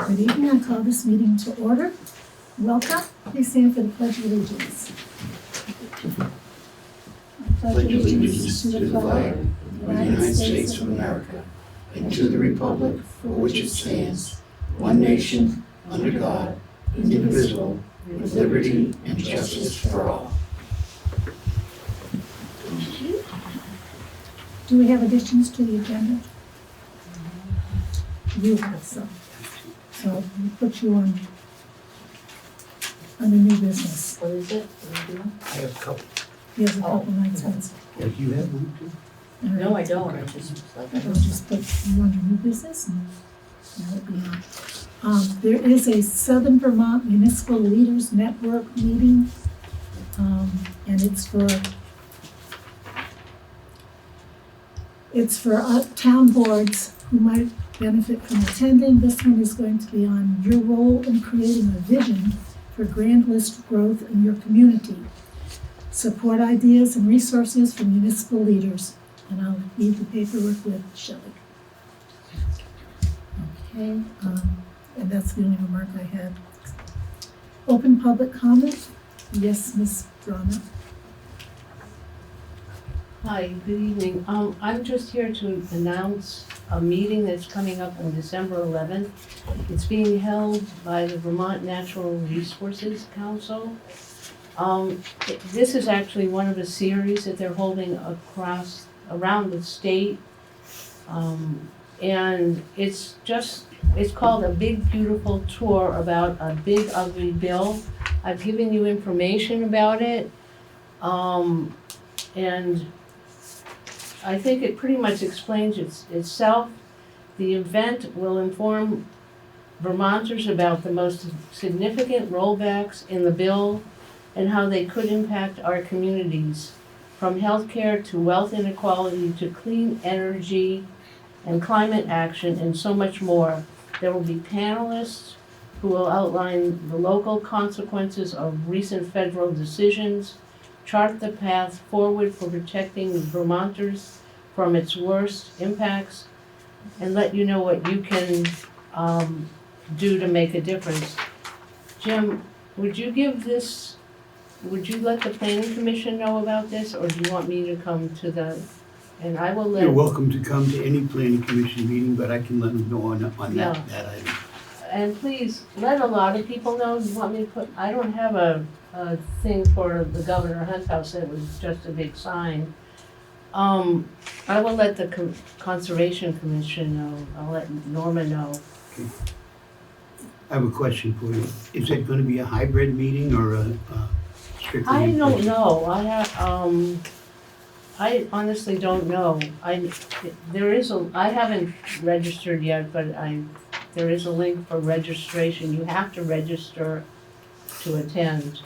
Good evening, I call this meeting to order. Welcome, please stand for the Pledge of Allegiance. I pledge allegiance to the flag of the United States of America and to the republic for which it stands, one nation, under God, indivisible, with liberty and justice for all. Do we have additions to the agenda? You have some. So we put you on under new business. What is it? What are you doing? I have a couple. He has a couple nights ones. Yeah, you have one too? All right. No, I don't, I just, like, I We'll don't. just put you under new business and that would be on. There is a Southern Vermont Municipal Leaders Network meeting, and it's for town boards who might benefit from attending. This one is going to be on your role in creating a vision for grand list growth in your community. Support ideas and resources from municipal leaders. And I'll leave the paperwork with Shelley. Okay, and that's the only remark I had. Open public comment? Yes, Ms. Brana. Hi, good evening. I'm just here to announce a meeting that's coming up on December 11th. It's being held by the Vermont Natural Resources Council. This is actually one of a series that they're holding around the state. And it's called A Big Beautiful Tour About a Big Ugly Bill. I've given you information about it. And I think it pretty much explains itself. The event will inform Vermonters about the most significant rollbacks in the bill and how they could impact our communities, from healthcare to wealth inequality to clean energy and climate action and so much more. There will be panelists who will outline the local consequences of recent federal decisions, chart the path forward for protecting Vermonters from its worst impacts, and let you know what you can do to make a difference. Jim, would you let the planning commission know about this, or do you want me to come to and I will let. You're welcome to come to any planning commission meeting, but I can let them know on Yeah. that item. And please, let a lot of people know. You want me to put, I don't have a thing for the Governor Hunt House, that was just a big sign. I will let the Conservation Commission know. I'll let Norma know. Okay. I have a question for you. Is it gonna be a hybrid meeting or a strictly? I in don't person? know. I honestly don't know. I haven't registered yet, but there is a link for registration. You have to register to attend.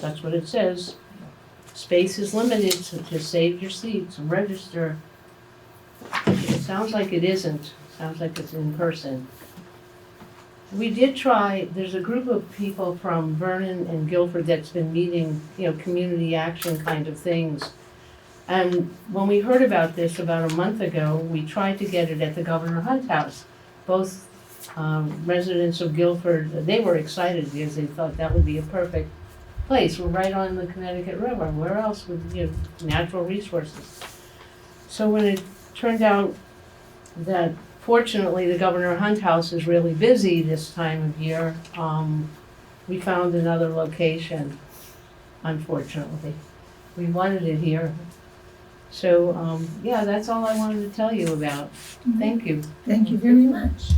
That's what it says. Space is limited, so to save your seats, register. It sounds like it isn't. It sounds like it's in person. We did try, there's a group of people from Vernon and Guilford that's been meeting, community action kind of things. And when we heard about this about a month ago, we tried to get it at the Governor Hunt House. Both residents of Guilford, they were excited because they thought that would be a perfect place. We're right on the Connecticut River. Where else would, natural resources? So when it turned out that fortunately the Governor Hunt House is really busy this time of year, we found another location, unfortunately. We wanted it here. So, that's all I wanted to tell you about. Thank you. Thank you very much.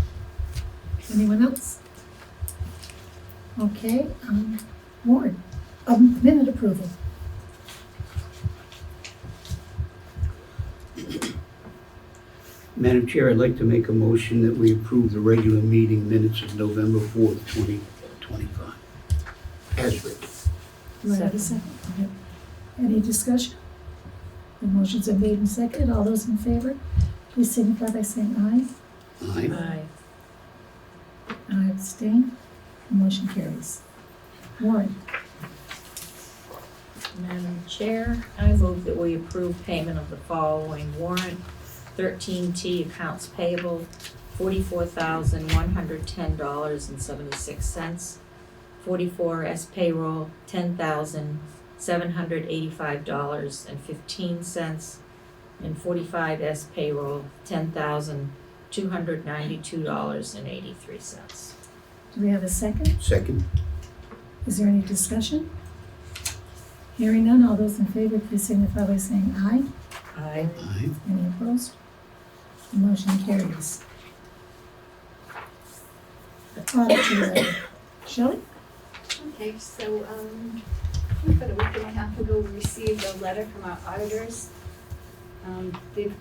Anyone else? Okay, Warren, minute approval. Madam Chair, I'd like to make a motion that we approve the regular meeting minutes of November 4th, 2025, as written. Do I have a second? Okay. Any discussion? The motions are made and seconded. All those in favor, please signify by saying aye. Aye. I abstain. The motion carries. Warren, Madam Chair, I move that we approve payment of the following warrant. XIII Accounts Payable, $44,110.76. 44S Payroll, $10,785.15. And 45S Payroll, $10,292.83. Do we have a second? Second? Is there any discussion? Hearing none, all those in favor, please signify by saying aye. Aye. Aye. Any opposed? The motion carries. The auditor letter. Shelley? Okay, so, about a week and a half ago, we received a letter from our auditors. They've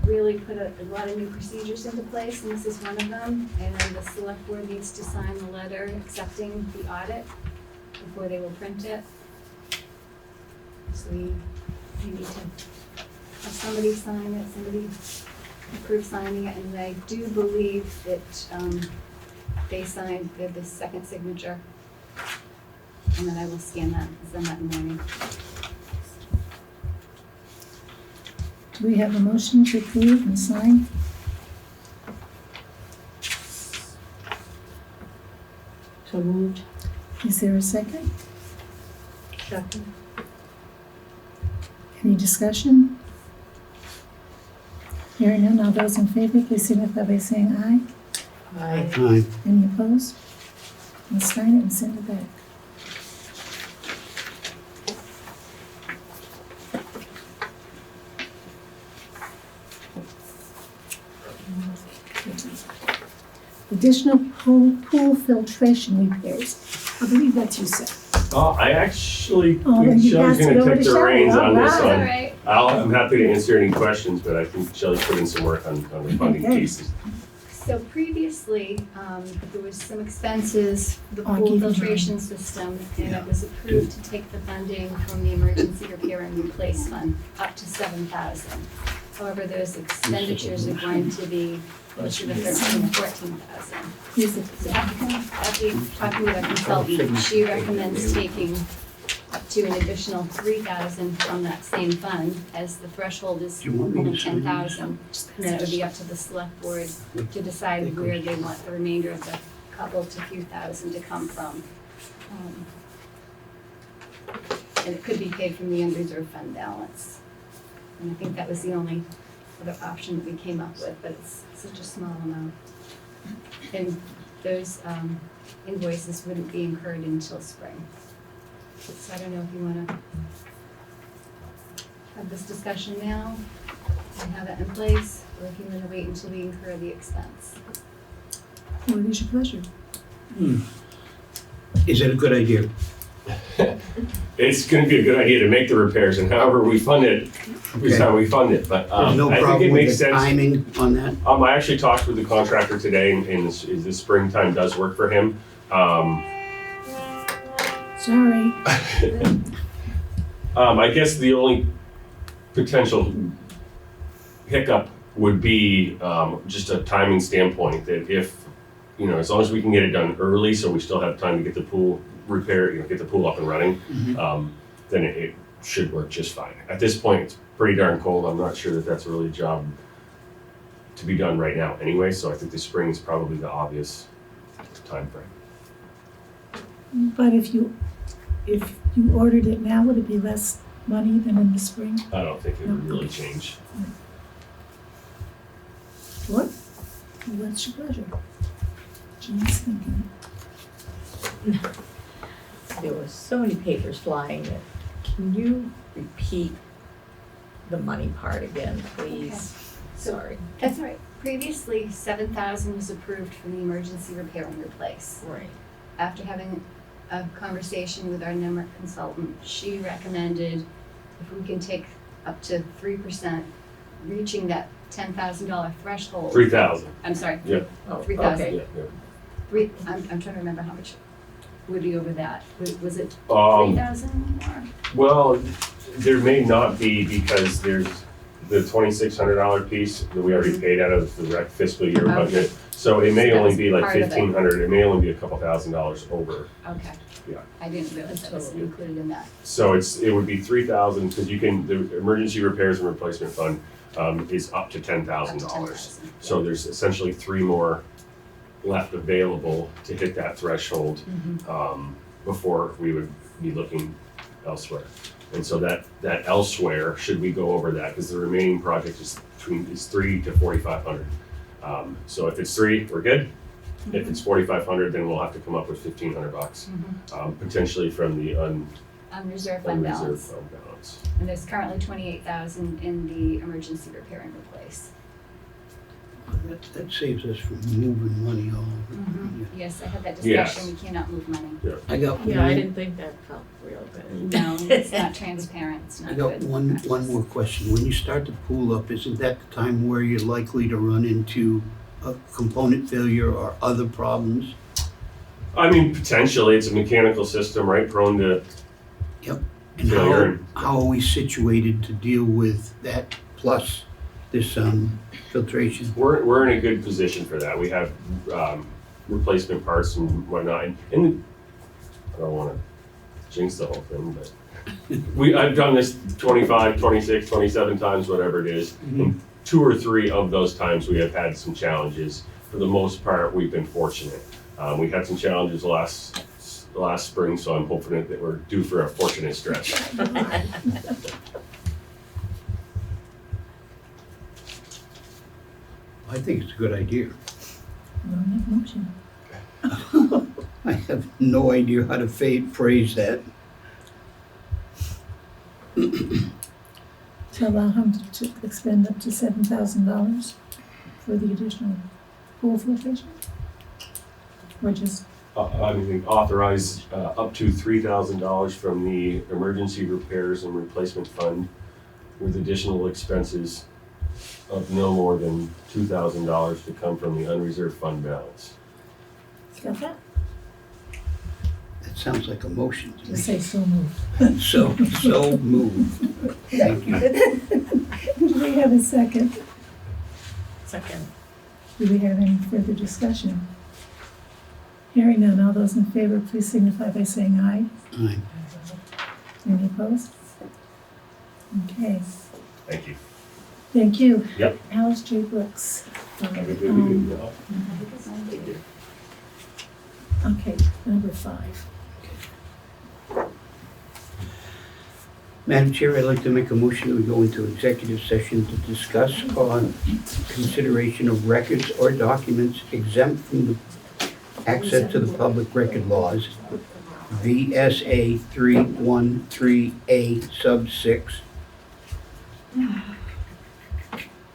really put a lot of new procedures into place, and this is one of them. And the select board needs to sign the letter accepting the audit before they will print it. So we need to have somebody sign it, somebody approve signing it, and I do believe that, they signed, they're the second signature. And then I will scan that and send that in the morning. Do we have a motion to approve and sign? So moved. Is there a second? Second. Any discussion? Hearing none, all those in favor, please signify by saying aye. Aye. Aye. Any opposed? And sign it and send it back. Additional pool filtration repairs. I believe that's you, sir. I actually Oh, then think you Shelley's passed it gonna over take to the Shelley. reins Oh, on this wow. one. All right. I'm happy to answer any questions, but I think Shelley's put in some work on the funding Okay. pieces. So previously, there was some expenses, the I'll pool give you filtration system, and it was approved to take the funding from the emergency repair and replace fund up to $7,000. However, those expenditures are going to be closer to $13,000 or $14,000. Here's the, So after talking with our consultant, she recommends taking up to an additional $3,000 from that same fund, as the threshold is Do you want me to only sign $10,000. And then it would be up to the select board to decide where they want the remainder of the couple to few thousand to come from. And it could be paid from the unreserved fund balance. And I think that was the only other option that we came up with, but it's such a small amount. And those invoices wouldn't be incurred until spring. So I don't know if you wanna have this discussion now and have that in place, or if you wanna wait until we incur the expense. what is your pleasure? Is that a good idea? It's gonna be a good idea to make the repairs, and however we fund it is Okay. how we fund it, but There's no I think problem it makes with the sense. timing on that? I actually talked with the contractor today, and the springtime does work for him. Sorry. I guess the only potential hiccup would be just a timing standpoint, that if, as long as we can get it done early, so we still have time to get the pool repaired, get the pool up and running, then it should work just fine. At this point, it's pretty darn cold. I'm not sure that that's really a job to be done right now anyway, so I think the spring is probably the obvious timeframe. But if you ordered it now, would it be less money than in the spring? I don't think it would really change. What? What's your pleasure? Jean's thinking. There were so many papers flying that, can you repeat the money part again, please? Sorry. That's all right. Previously, $7,000 was approved for the emergency repair and replace. Right. After having a conversation with our NEMRIC consultant, she recommended if we can take up to 3%, reaching that $10,000 threshold. 3,000. I'm sorry. Yeah. Oh, 3,000. okay. Yeah. I'm trying to remember how much would be over that. Was it Yeah. 3,000 or? Well, there may not be, because there's the $2,600 piece that we already paid out of the rec fiscal year budget. So it may That only was be like part of it. 1,500, it may only be a couple $1,000s over. Okay. Yeah. I didn't realize that was included in that. So it would be 3,000, because you can, the emergency repairs and replacement fund is up to $10,000. Up to 10,000. So there's essentially 3 more left available to hit that threshold before we would be looking elsewhere. And so that elsewhere, should we go over that, because the remaining project is 3 to 4,500. So if it's 3, we're good. If it's 4,500, then we'll have to come up with $1,500, potentially from the Unreserved fund unreserved balance. fund balance. And there's currently 28,000 in the emergency repair and replace. That saves us from moving money all over. Yes, I had that Yes. discussion, we cannot move money. I got Yeah, I one, didn't think that felt real good. No, it's not transparent, it's I not got good. one practice. more question. When you start to pool up, isn't that the time where you're likely to run into a component failure or other problems? I mean, potentially, it's a mechanical system, right, prone to And failure. how are we situated to deal with that plus this filtration? We're in a good position for that. We have replacement parts and whatnot. And I don't want to jinx the whole thing, but I've done this 25, 26, 27 times, whatever it is. And 2 or 3 of those times we have had some challenges. For the most part, we've been fortunate. We had some challenges last spring, so I'm hoping that we're due for a fortunate stretch. I think it's a good idea. We'll make a motion. I have no idea how to phrase that. To allow him to expend up to $7,000 for the additional pool filtration? Or just, I mean, authorize up to $3,000 from the emergency repairs and replacement fund with additional expenses of no more than $2,000 to come from the unreserved fund balance. got that? That sounds like a motion to Just me. say so moved. So moved. Thank you. Do we have a second? Second. Do we have any further discussion? Hearing none, all those in favor, please signify by saying aye. Aye. Any opposed? Okay, Thank you. thank you. Yep. Alice J. Brooks. Have a good weekend. Okay, number 5. Madam Chair, I'd like to make a motion that we go into executive session to discuss on consideration of records or documents exempt from the access to the public record laws, VSA 313A sub 6.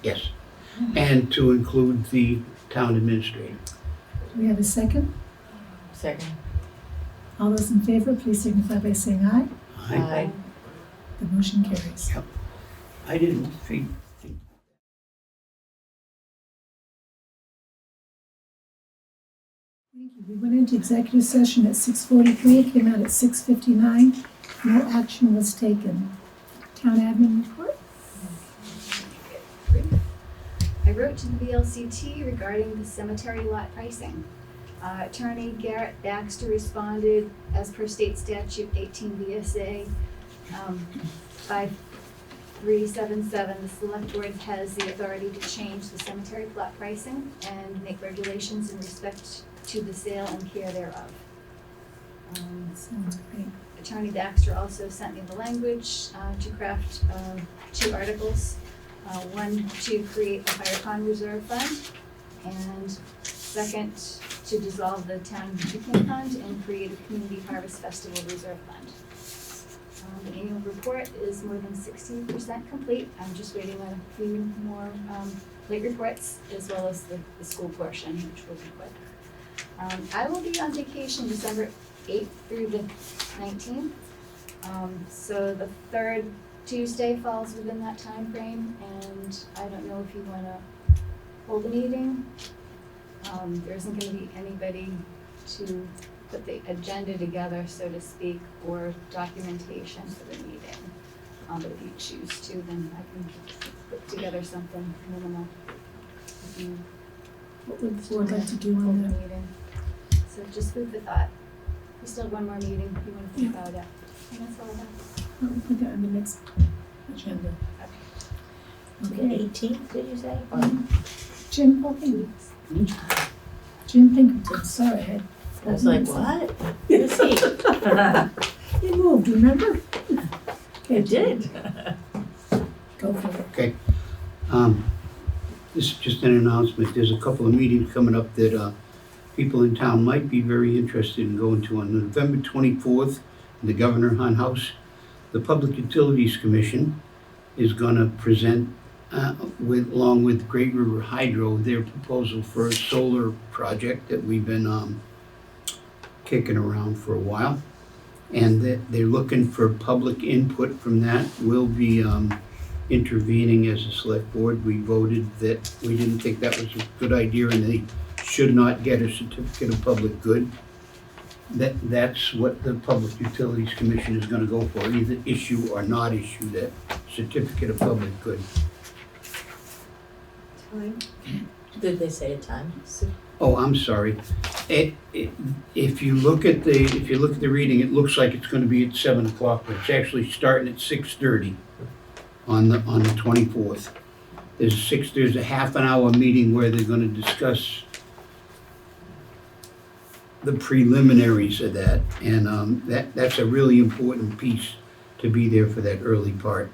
Yes, and to include the town administrator. Do we have a second? Second. All those in favor, please signify by saying aye. Aye. The motion carries. I didn't think. Thank you. We went into executive session at 6:43, came out at 6:59. No action was taken. Town admin report? I wrote to the VLCT regarding the cemetery lot pricing. Attorney Garrett Baxter responded as per state statute 18 VSA 5377. The select board has the authority to change the cemetery plot pricing and make regulations in respect to the sale and care thereof. Sounds great. Attorney Baxter also sent me the language to craft 2 articles. One to create a fire pond reserve fund, and second to dissolve the town beacon fund and create a community harvest festival reserve fund. The annual report is more than 60% complete. I'm just waiting on a few more late reports as well as the school portion, which will be quick. I will be on vacation December 8th through the 19th. So the 3rd Tuesday falls within that time frame, and I don't know if you want to hold a meeting. There isn't going to be anybody to put the agenda together, so to speak, or documentation for the meeting. But if you choose to, then I can put together something minimal. If you What would the board like to do on Open that? meeting. So just food for thought. We still have one more meeting, if you wanna think about it. And that's all I have. We'll put that on the next agenda. The Okay. 18th, did you say? Jim Pinkerton. Jim Pinkerton, sorry, I had. I was like, what? Who's he? He moved, remember? Okay, It did. go for it. This is just an announcement. There's a couple of meetings coming up that people in town might be very interested in going to. On November 24th, in the Governor Hunt House, the Public Utilities Commission is going to present, along with Great River Hydro, their proposal for a solar project that we've been kicking around for a while. And they're looking for public input from that. We'll be intervening as a select board. We voted that we didn't think that was a good idea and they should not get a certificate of public good. That's what the Public Utilities Commission is gonna go for, either issue or not issue that certificate of public good. Time. Did they say a time? Oh, I'm sorry. If you look at the reading, it looks like it's gonna be at 7 o'clock, but it's actually starting at 6:30 on the 24th. There's a half an hour meeting where they're gonna discuss the preliminaries of that, and that's a really important piece to be there for that early part.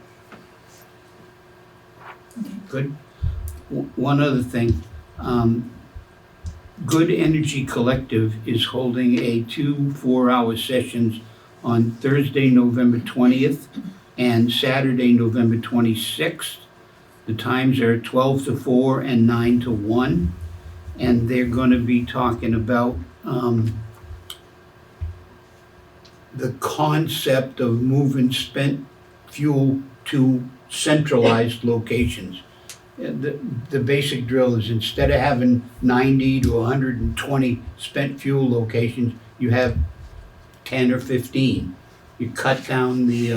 Good. One other thing, Good Energy Collective is holding 2 4-hour sessions on Thursday, November 20th and Saturday, November 26th. The times are 12 to 4 and 9 to 1. And they're going to be talking about the concept of moving spent fuel to centralized locations. The basic drill is instead of having 90 to 120 spent fuel locations, you have 10 or 15. You cut down the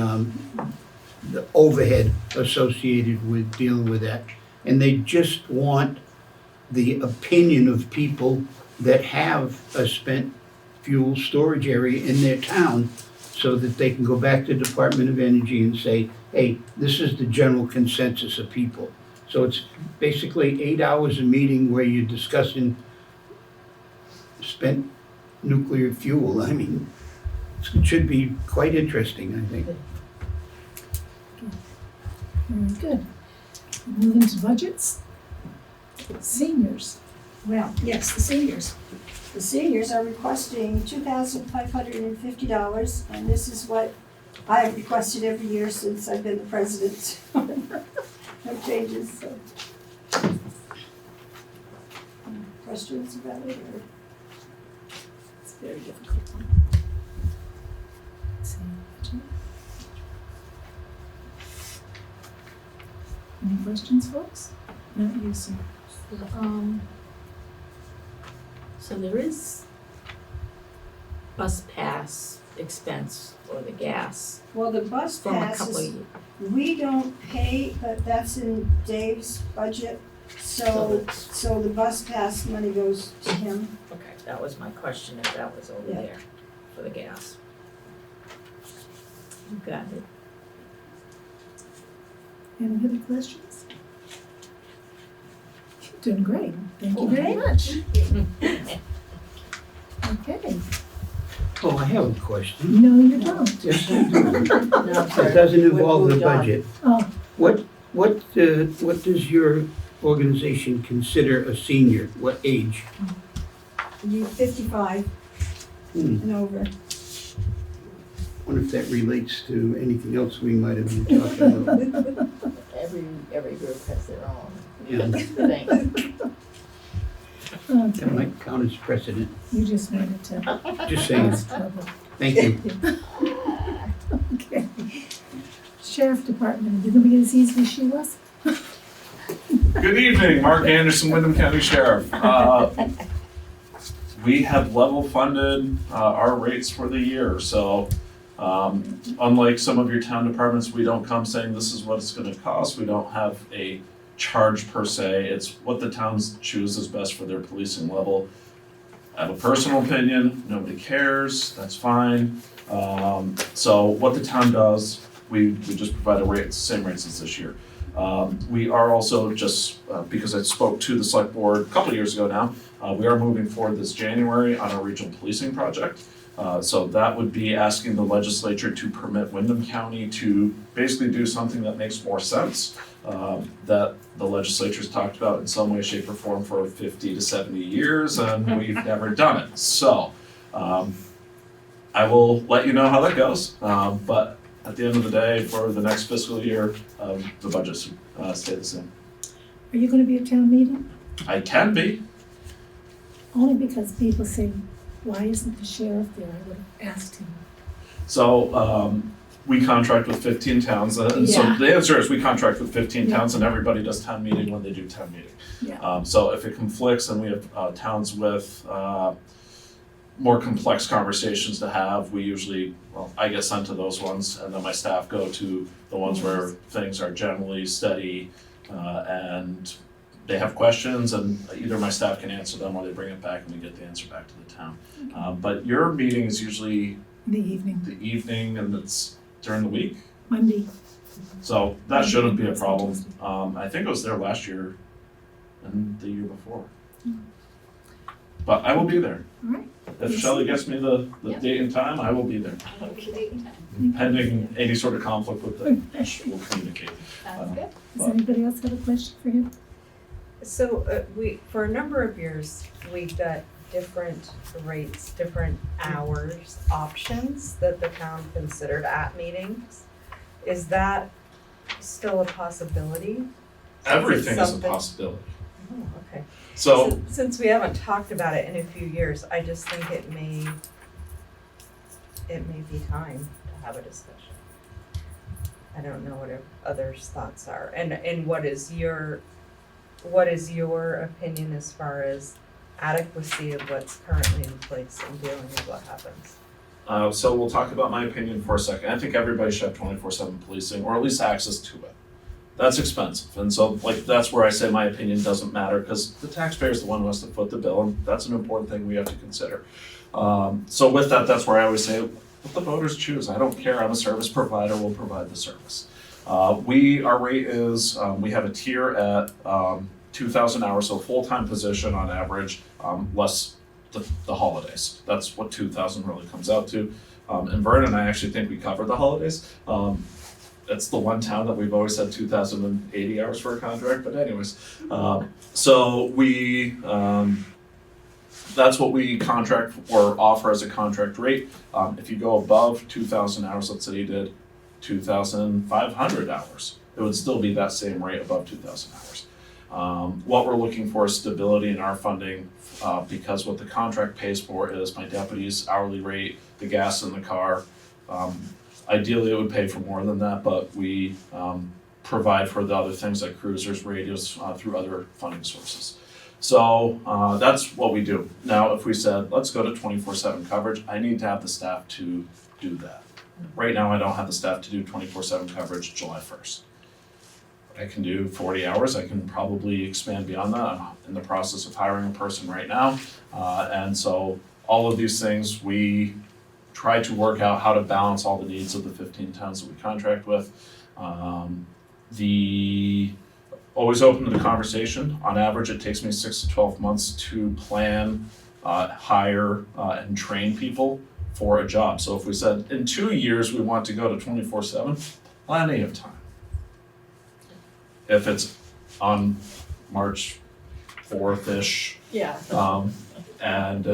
overhead associated with dealing with that. And they just want the opinion of people that have a spent fuel storage area in their town so that they can go back to the Department of Energy and say, hey, this is the general consensus of people. So it's basically 8 hours of meeting where you're discussing spent nuclear fuel. I mean, it should be quite interesting, I think. Very good. Moving to budgets. Seniors. Well, yes, the seniors. The seniors are requesting $2,550, and this is what I have requested every year since I've been the president. No changes, so. Questions about it, or? It's a very difficult one. Let's see. Any questions, folks? Not you, sir. So there is bus pass expense for the gas Well, the bus from a couple of passes, years. we don't pay, but that's in Dave's budget, so the bus pass money goes to him. Okay, that was my question, if that was over Yeah. there for the gas. You got it. Any other questions? Doing great. Thank you very much. Okay. Oh, I have a question. No, you don't. Yes, I do. No, It doesn't involve the budget. Oh, What does your organization consider a senior? What age? You 55 and over. Wonder if that relates to anything else we might have been talking about. Every group has their own Yeah, thing. that okay. might count as precedent. You just wanted to Just saying. cause trouble. Thank you. Okay. Sheriff Department, are you gonna be as easy as she was? Good evening, Mark Anderson, Windham County Sheriff. We have level funded our rates for the year, so unlike some of your town departments, we don't come saying this is what it's gonna cost. We don't have a charge per se, it's what the towns choose is best for their policing level. I have a personal opinion, nobody cares, that's fine. So what the town does, we just provide a rate, it's the same rates as this year. We are also just, because I spoke to the select board a couple of years ago now, we are moving forward this January on our regional policing project. So that would be asking the legislature to permit Windham County to basically do something that makes more sense, that the legislature's talked about in some way, shape, or form for 50 to 70 years, and we've never done it. So I will let you know how that goes, but at the end of the day, for the next fiscal year, the budgets stay the same. Are you gonna be at town meeting? I can be. Only because people say, why isn't the sheriff there? I would have asked him. So we contract with 15 towns, and so Yeah. the answer is we contract with 15 Yeah. towns, and everybody does town meeting when they do town meeting. Yeah. So if it conflicts and we have towns with more complex conversations to have, we usually, well, I get sent to those ones, and then my staff go to the ones where things are generally steady and they have questions, and either my staff can answer them or they bring it back and we get the answer back to the town. But your meeting is usually In the evening, the evening and it's during the week, Monday. so that shouldn't be a problem. I think I was there last year and the year before. But I will be there. All right. If Shelley gets me the Yeah. date and time, I will be there. I'll give you the date and time. Pending any sort of conflict with them, we'll communicate. Sounds good. Does anybody else have a question for him? So for a number of years, we've got different rates, different hours, options that the town considered at meetings. Is that still a possibility? Everything is a something- possibility. Oh, okay. So, Since we haven't talked about it in a few years, I just think it may be time to have a discussion. I don't know what others' thoughts are, and what is your opinion as far as adequacy of what's currently in place and dealing with what happens? so we'll talk about my opinion for a second. I think everybody should have 24/7 policing, or at least access to it. That's expensive, and so that's where I say my opinion doesn't matter, because the taxpayer is the one who has to foot the bill, and that's an important thing we have to consider. So with that, that's where I always say, let the voters choose. I don't care. I'm a service provider. We'll provide the service. Our rate is, we have a tier at 2,000 hours, so full-time position on average, less the holidays. That's what 2,000 really comes out to. In Vernon, I actually think we cover the holidays. It's the one town that we've always had 2,080 hours for a contract, but anyways. So we, that's what we contract or offer as a contract rate. If you go above 2,000 hours, let's say you did 2,500 hours, it would still be that same rate above 2,000 hours. What we're looking for is stability in our funding, because what the contract pays for is my deputy's hourly rate, the gas in the car. Ideally, it would pay for more than that, but we provide for the other things like cruisers, radios, through other funding sources. So that's what we do. Now, if we said, let's go to 24/7 coverage, I need to have the staff to do that. Right now, I don't have the staff to do 24/7 coverage July 1st. I can do 40 hours. I can probably expand beyond that. I'm in the process of hiring a person right now. And so all of these things, we try to work out how to balance all the needs of the 15 towns that we contract with. Always open to the conversation. On average, it takes me 6 to 12 months to plan, hire, and train people for a job. So if we said in 2 years we want to go to 24/7, plenty of time. If it's on March 4th-ish, Yeah. and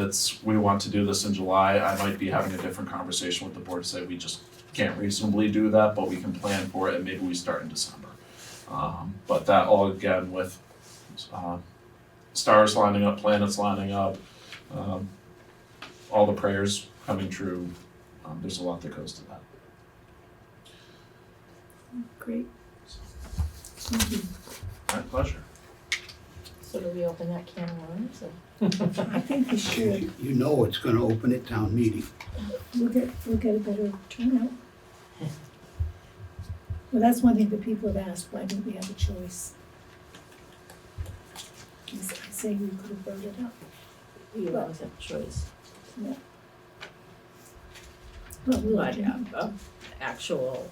we want to do this in July, I might be having a different conversation with the board to say we just can't reasonably do that, but we can plan for it and maybe we start in December. But that all again with stars lining up, planets lining up, all the prayers coming true. There's a lot that goes to that. Great. Thank you. My pleasure. So do we open that can of worms? I think we should. You know it's gonna open at town meeting. We'll get a better turnout. Well, that's one thing that people have asked, why don't we have a choice? He's saying you could have brought it up. You always have a choice. But we'll But actual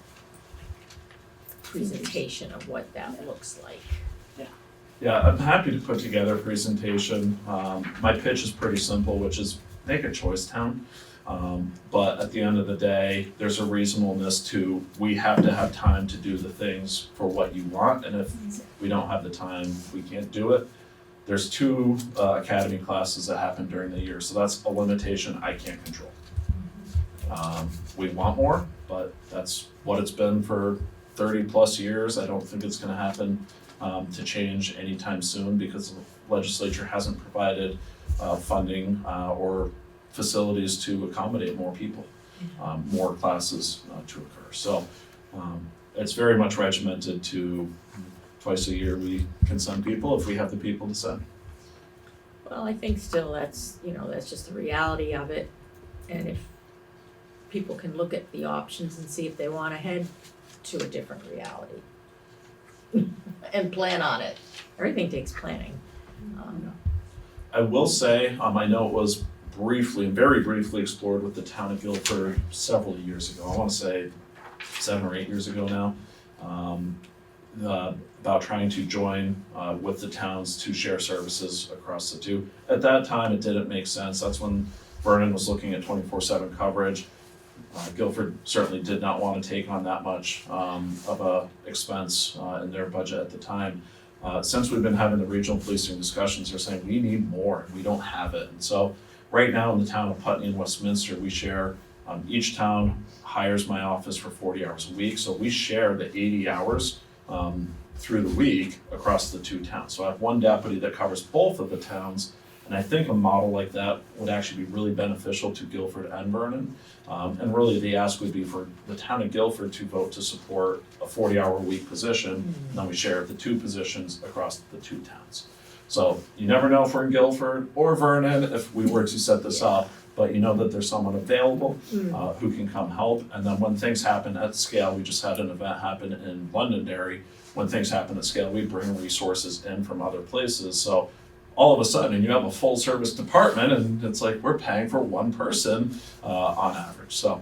presentation of what that looks like. Yeah, I'm happy to put together a presentation. My pitch is pretty simple, which is make a choice town. But at the end of the day, there's a reasonableness to, we have to have time to do the things for what you want, and if we don't have the time, we can't do it. There's 2 academy classes that happen during the year, so that's a limitation I can't control. We want more, but that's what it's been for 30+ years. I don't think it's gonna happen to change anytime soon because the legislature hasn't provided funding or facilities to accommodate more people, more classes to occur. So it's very much regimented to twice a year we can send people if we have the people to send. Well, I think still that's just the reality of it. And if people can look at the options and see if they wanna head to a different reality and plan on it. Everything takes planning. I will say, I know it was very briefly explored with the town of Guilford several years ago. I wanna say 7 or 8 years ago now. About trying to join with the towns to share services across the 2. At that time, it didn't make sense. That's when Vernon was looking at 24/7 coverage. Guilford certainly did not want to take on that much of a expense in their budget at the time. Since we've been having the regional policing discussions, they're saying we need more and we don't have it. And so right now in the town of Putney and Westminster, we share, each town hires my office for 40 hours a week. So we share the 80 hours through the week across the 2 towns. So I have one deputy that covers both of the towns. And I think a model like that would actually be really beneficial to Guilford and Vernon. And really the ask would be for the town of Guilford to vote to support a 40-hour-a-week position, and then we share the 2 positions across the 2 towns. So you never know if we're in Guilford or Vernon if we were to set this up, but you know that there's someone available who can come help. And then when things happen at scale, we just had an event happen in Londonderry. When things happen at scale, we bring resources in from other places. So all of a sudden, you have a full service department and it's like we're paying for one person on average. So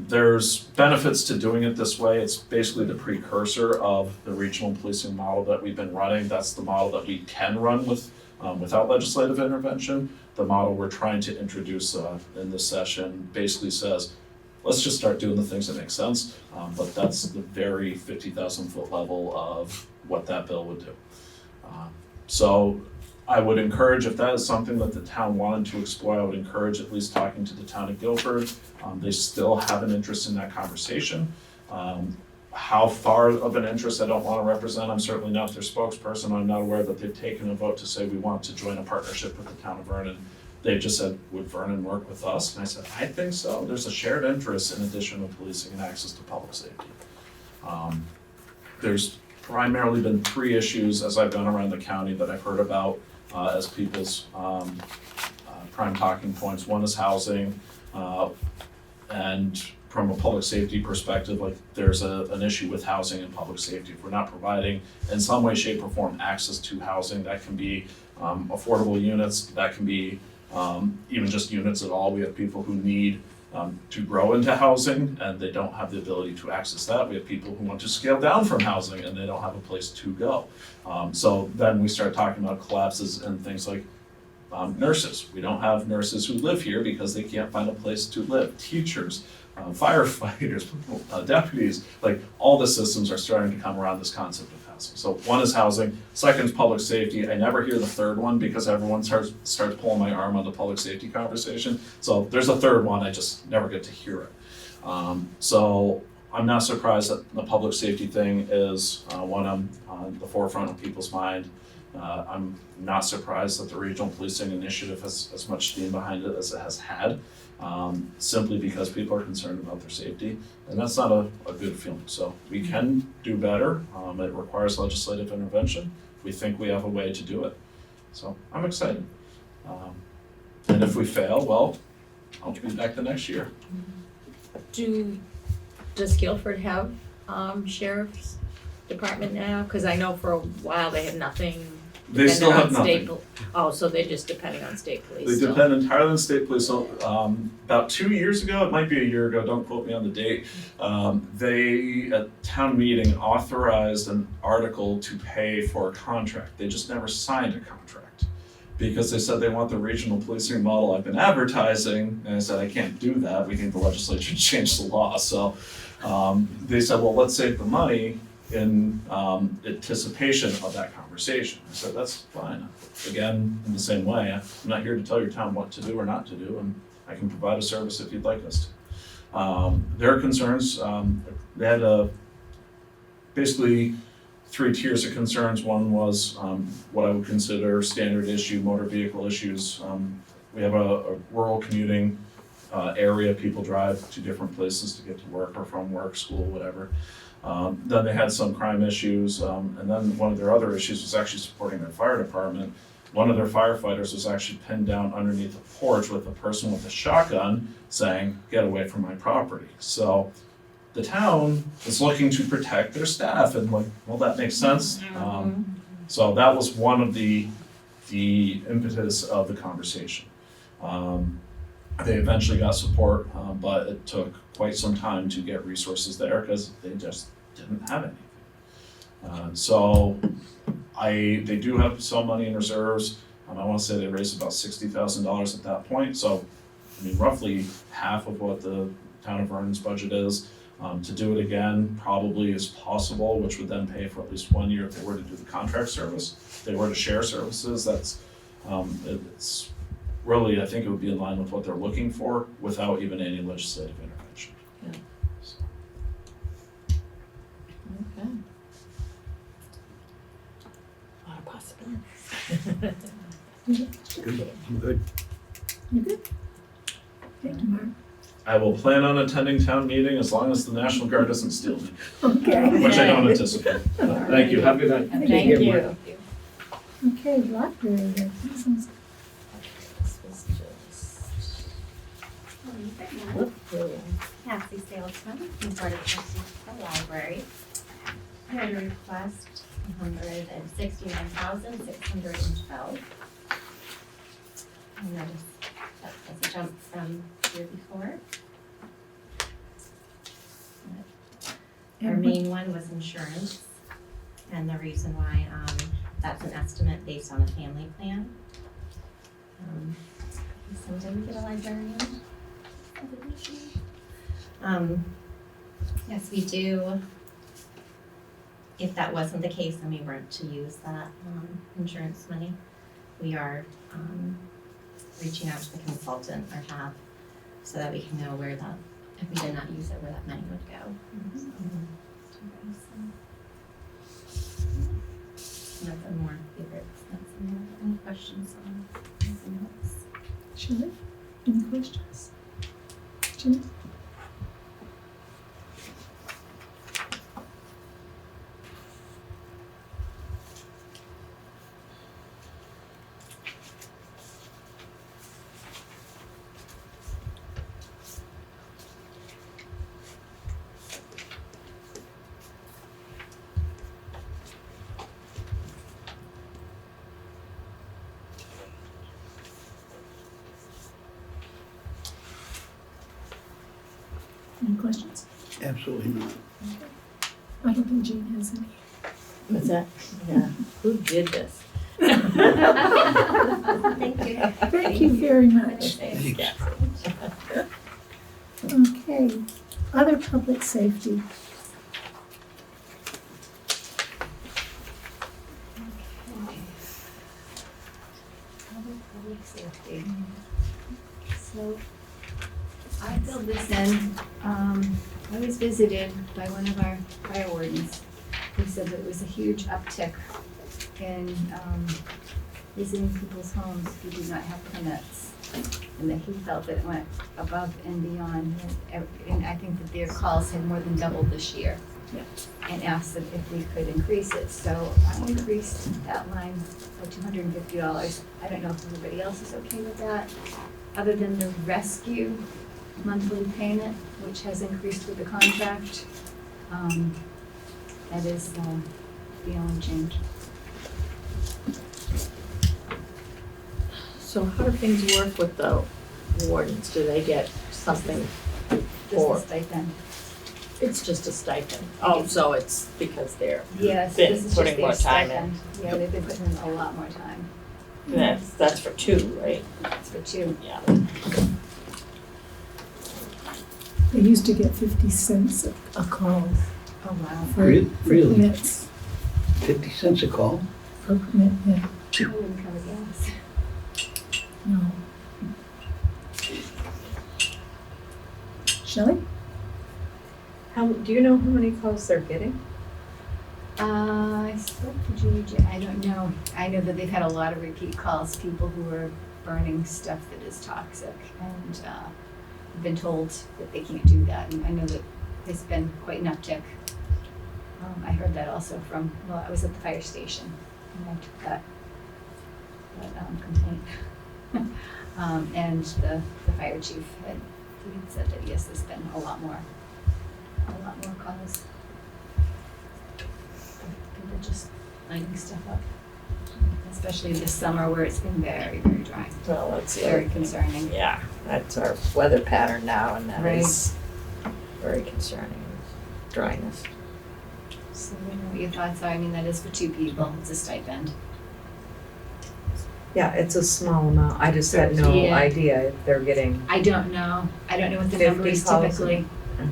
there's benefits to doing it this way. It's basically the precursor of the regional policing model that we've been running. That's the model that we can run with without legislative intervention. The model we're trying to introduce in this session basically says, let's just start doing the things that make sense. But that's the very 50,000-foot level of what that bill would do. So I would encourage, if that is something that the town wanted to explore, I would encourage at least talking to the town of Guilford. They still have an interest in that conversation. How far of an interest I don't want to represent, I'm certainly not their spokesperson. I'm not aware that they've taken a vote to say we want to join a partnership with the town of Vernon. They've just said, would Vernon work with us? And I said, I think so. There's a shared interest in addition to policing and access to public safety. There's primarily been 3 issues as I've gone around the county that I've heard about as people's prime talking points. One is housing, and from a public safety perspective, like there's an issue with housing and public safety. If we're not providing in some way, shape, or form access to housing, that can be affordable units, that can be even just units at all. We have people who need to grow into housing and they don't have the ability to access that. We have people who want to scale down from housing and they don't have a place to go. So then we start talking about collapses and things like nurses. We don't have nurses who live here because they can't find a place to live. Teachers, firefighters, deputies, like all the systems are starting to come around this concept of housing. So one is housing, second is public safety. I never hear the third one because everyone starts pulling my arm on the public safety conversation. So there's a third one, I just never get to hear it. So I'm not surprised that the public safety thing is one on the forefront of people's mind. I'm not surprised that the regional policing initiative has as much steam behind it as it has had. Simply because people are concerned about their safety, and that's not a good feeling. So we can do better. It requires legislative intervention. We think we have a way to do it. So I'm excited. And if we fail, well, I'll be back the next year. Does Guilford have sheriff's department now? Because I know for a while they had nothing They still have Depending on nothing. state Oh, so they're just depending on state police They still. depend entirely on state police. So, about 2 years ago, it might be a year ago, don't quote me on the date, they, at town meeting, authorized an article to pay for a contract. They just never signed a contract. Because they said they want the regional policing model I've been advertising, and I said, I can't do that, we need the legislature to change the law. So, they said, well, let's save the money in anticipation of that conversation. I said, that's fine. Again, in the same way, I'm not here to tell your town what to do or not to do, and I can provide a service if you'd like us to. Their concerns, they had basically 3 tiers of concerns. One was what I would consider standard issue motor vehicle issues. We have a rural commuting area, people drive to different places to get to work or from work, school, whatever. Then they had some crime issues, and then one of their other issues was actually supporting their fire department. One of their firefighters was actually pinned down underneath a porch with a person with a shotgun saying, "Get away from my property." So the town is looking to protect their staff, and like, well, that makes sense. So that was one of the impetus of the conversation. They eventually got support, but it took quite some time to get resources there because they just didn't have anything. So they do have some money in reserves. I want to say they raised about $60,000 at that point. So, I mean, roughly half of what the town of Vernon's budget is. To do it again probably is possible, which would then pay for at least 1 year if they were to do the contract service. If they were to share services, that's it's really, I think it would be in line with what they're looking for without even any legislative intervention. Yeah. So, Okay. A lot of possibilities. Good, I'm good. You good? Thank you, Mark. I will plan on attending town meeting as long as the National Guard doesn't steal me, Okay. which I don't anticipate. Thank you, have a good night. Thank Take care, Mark. you. Okay, library, that sounds This was just. Cassie Salesman, from Board of Trustees for the Library. I had a request, $169,612. I noticed that was a jump from year before. Our main one was insurance, and the reason why, that's an estimate based on a family plan. So did we get a librarian? Yes, we do. If that wasn't the case and we weren't to use that insurance money, we are reaching out to the consultant or have, so that we can know where that, if we did not use it, where that money would go. Nothing more favorites, any questions on anything else? Shelley, any questions? Jim? Any questions? Absolutely not. I don't think Jane has any. What's that? Yeah. Who did this? Thank you. Thank you very much. Thanks. Okay, other public safety. Public safety. So I filled this in. I was visited by one of our fire wardens who said that it was a huge uptick in visiting people's homes who do not have permits. And that he felt that it went above and beyond. And I think that their calls had more than doubled this year. Yeah. And asked them if we could increase it. So I increased that line by $250. I don't know if everybody else is okay with that. Other than the rescue monthly payment, which has increased with the contract, that is the only change. So how do things work with the wardens? Do they get something Just a for, stipend. it's just a stipend? Oh, so it's because they're, Yes, Been this is just putting their more time in. stipend. Yeah, they've been putting in a lot more time. that's for two, right? It's for two. Yeah. They used to get 50 cents a call Oh, wow. for Really? permits. 50 cents a call? For permit, yeah, I wouldn't cover gas. no. Shelley? Do you know how many calls they're getting? I spoke to Judy, I don't know. I know that they've had a lot of repeat calls, people who are burning stuff that is toxic and have been told that they can't do that. And I know that there's been quite an uptick. I heard that also from, well, I was at the fire station and I took that complaint. And the fire chief had said that, yes, there's been a lot more calls. People just lighting stuff up, especially this summer where it's been very, very dry. Well, that's the Very other thing. concerning. Yeah, that's our weather pattern now, and that Right. is very concerning, dryness. So I don't know what your thoughts are. I mean, that is for two people. It's a stipend. Yeah, it's a small amount. I just had no Yeah. idea if they're getting, I don't know. I don't know what the number 50 is calls. typically. Okay.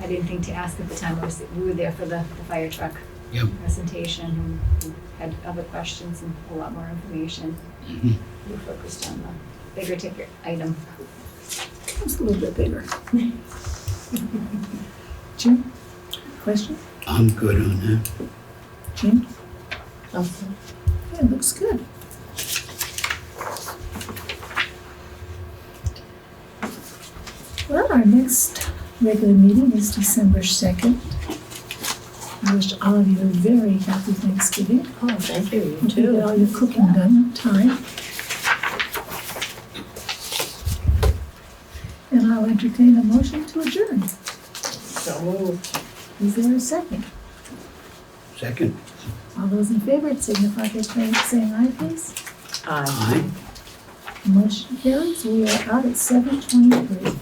I didn't think to ask at the time. We were there for the fire truck Yep. presentation and had other questions and a lot more information. Mhm. We focused on the bigger ticket item. It's a little bit bigger. Jim? Question? I'm good on that. Jim? Okay. Yeah, it looks good. Well, our next regular meeting is December 2nd. I wish all of you a very happy Thanksgiving. Oh, thank you, you Hope you get all too. your cooking done on time. And I'll entertain a motion to adjourn. So moved. Is there a second? Second. All those in favor signify by saying aye, please. Aye. Motion carries. We are out at 7:23.